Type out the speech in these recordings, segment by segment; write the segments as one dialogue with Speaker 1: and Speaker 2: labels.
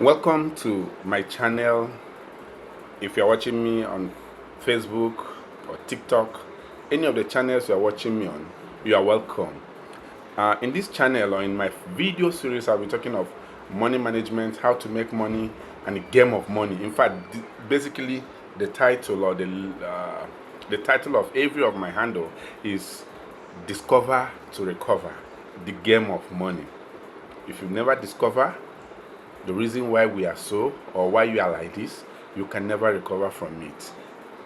Speaker 1: Welcome to my channel. If you're watching me on Facebook or TikTok, any of the channels you're watching me on, you are welcome. In this channel or in my video series, I'll be talking of money management, how to make money, and the game of money. In fact, basically the title or the title of every of my handle is Discover to Recover, the game of money. If you've never discovered the reason why we are so or why you are like this, you can never recover from it.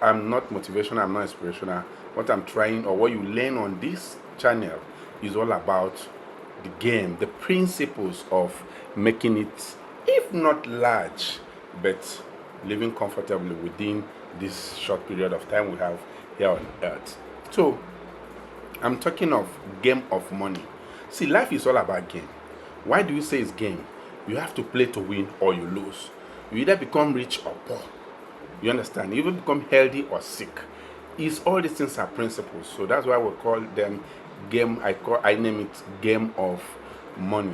Speaker 1: I'm not motivational, I'm not inspirational. What I'm trying or what you learn on this channel is all about the game, the principles of making it, if not large, but living comfortably within this short period of time we have here on earth. So I'm talking of game of money. See, life is all about game. Why do you say it's game? You have to play to win or you lose. You either become rich or poor. You understand? You even become healthy or sick. It's all these things are principles. So that's why we call them game. I name it game of money.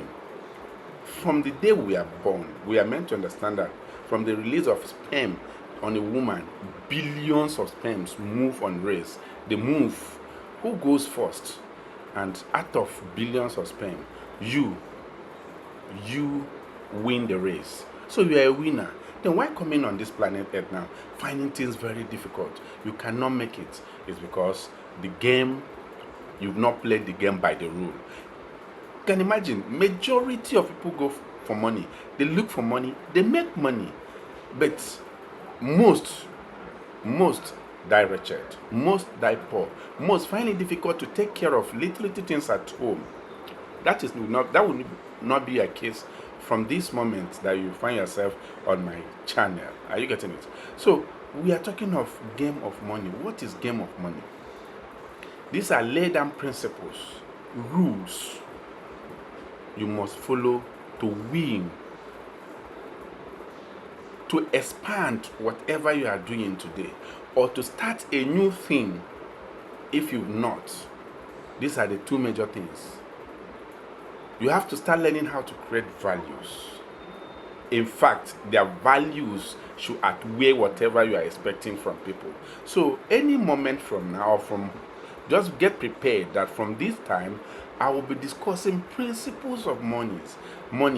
Speaker 1: From the day we are born, we are meant to understand that from the release of sperm on a woman, billions of sperms move on race. They move. Who goes first? And out of billions of sperm, you win the race. So you are a winner. Then why coming on this planet Earth now, finding things very difficult? You cannot make it. It's because the game, you've not played the game by the rule. You can imagine, majority of people go for money. They look for money, they make money. But most die wretched, most die poor, most find it difficult to take care of little things at home. That would not be a case from this moment that you find yourself on my channel. Are you getting it? So we are talking of game of money. What is game of money? These are laid down principles, rules you must follow to win, to expand whatever you are doing today, or to start a new thing if you've not. These are the two major things. You have to start learning how to create values. In fact, their values should outweigh whatever you are expecting from people. So any moment from now, just get prepared that from this time, I will be discussing principles of money.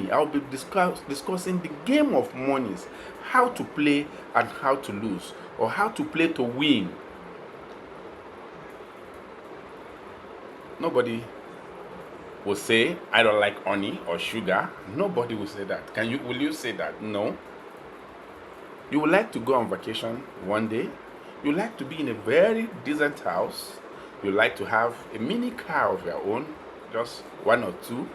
Speaker 1: I will be discussing the game of monies, how to play and how to lose, or how to play to win. Nobody will say, I don't like honey or sugar. Nobody will say that. Will you say that? No. You would like to go on vacation one day. You like to be in a very decent house. You like to have a mini car of your own, just one or two.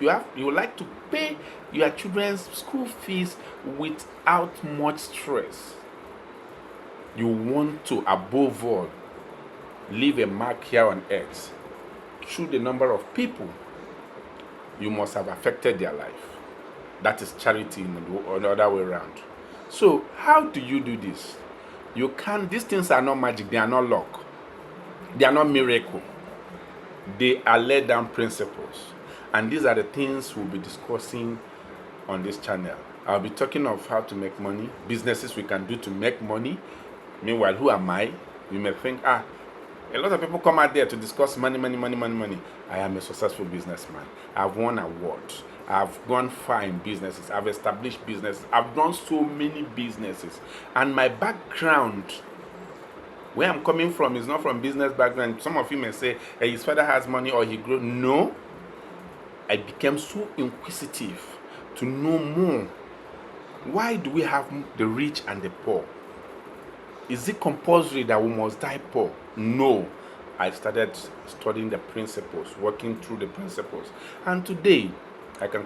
Speaker 1: You would like to pay your children's school fees without much stress. You want to, above all, leave a mark here on earth through the number of people you must have affected their life. That is charity in the other way around. So how do you do this? You can't. These things are not magic. They are not luck. They are not miracle. They are laid down principles. And these are the things we'll be discussing on this channel. I'll be talking of how to make money, businesses we can do to make money. Meanwhile, who am I? You may think, a lot of people come out there to discuss money. I am a successful businessman. I've won awards. I've gone far in businesses. I've established businesses. I've done so many businesses. And my background, where I'm coming from, is not from business background. Some of you may say, hey, his father has money or he grew. No. I became so inquisitive to know more. Why do we have the rich and the poor? Is it compulsory that we must die poor? No. I started studying the principles, working through the principles. And today, I can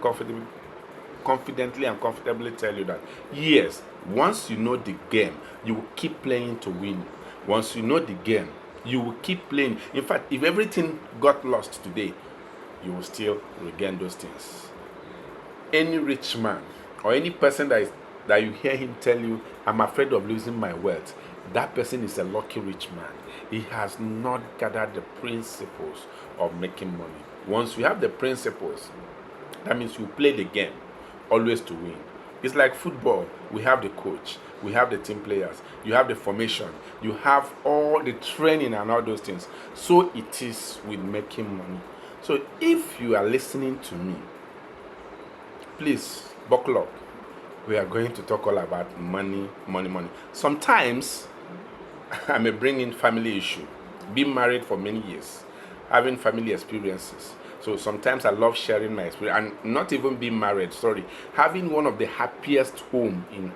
Speaker 1: confidently and comfortably tell you that, yes, once you know the game, you will keep playing to win. Once you know the game, you will keep playing. In fact, if everything got lost today, you will still regain those things. Any rich man or any person that you hear him tell you, I'm afraid of losing my wealth, that person is a lucky rich man. He has not gathered the principles of making money. Once you have the principles, that means you play the game always to win. It's like football. We have the coach, we have the team players, you have the formation, you have all the training and all those things. So it is with making money. So if you are listening to me, please buckle up. We are going to talk all about money, money, money. Sometimes I may bring in family issue. Being married for many years, having family experiences. So sometimes I love sharing my experience, and not even being married. Sorry, having one of the happiest home in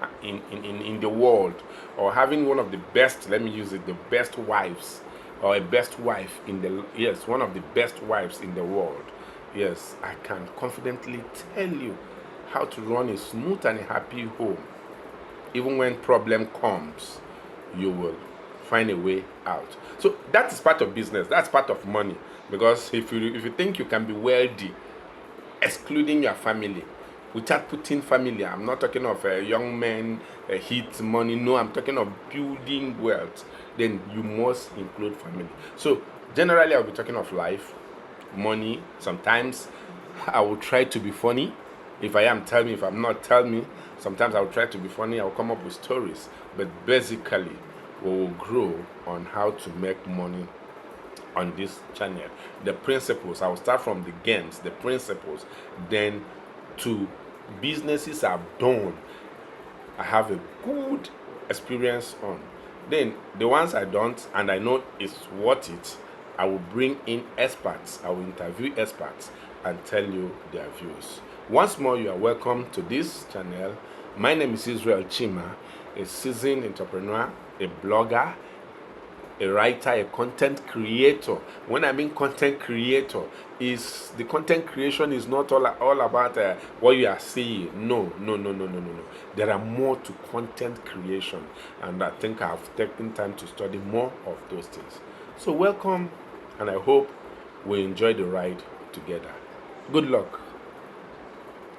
Speaker 1: the world, or having one of the best. Let me use it, the best wives, or a best wife in the, yes, one of the best wives in the world. Yes, I can confidently tell you how to run a smooth and a happy home. Even when problem comes, you will find a way out. So that is part of business. That's part of money. Because if you think you can be wealthy, excluding your family, without putting family, I'm not talking of a young man, hit money. No, I'm talking of building wealth. Then you must include family. So generally, I'll be talking of life, money. Sometimes I will try to be funny. If I am, tell me. If I'm not, tell me. Sometimes I'll try to be funny. I'll come up with stories. But basically, we will grow on how to make money on this channel. The principles, I will start from the games, the principles, then to businesses I've done, I have a good experience on. Then the ones I don't and I know it's worth it, I will bring in experts. I will interview experts and tell you their views. Once more, you are welcome to this channel. My name is Israel Chima, a seasoned entrepreneur, a blogger, a writer, a content creator. When I mean content creator, is the content creation is not all about what you are seeing. No. There are more to content creation, and I think I've taken time to study more of those things. So welcome, and I hope we enjoy the ride together. Good luck.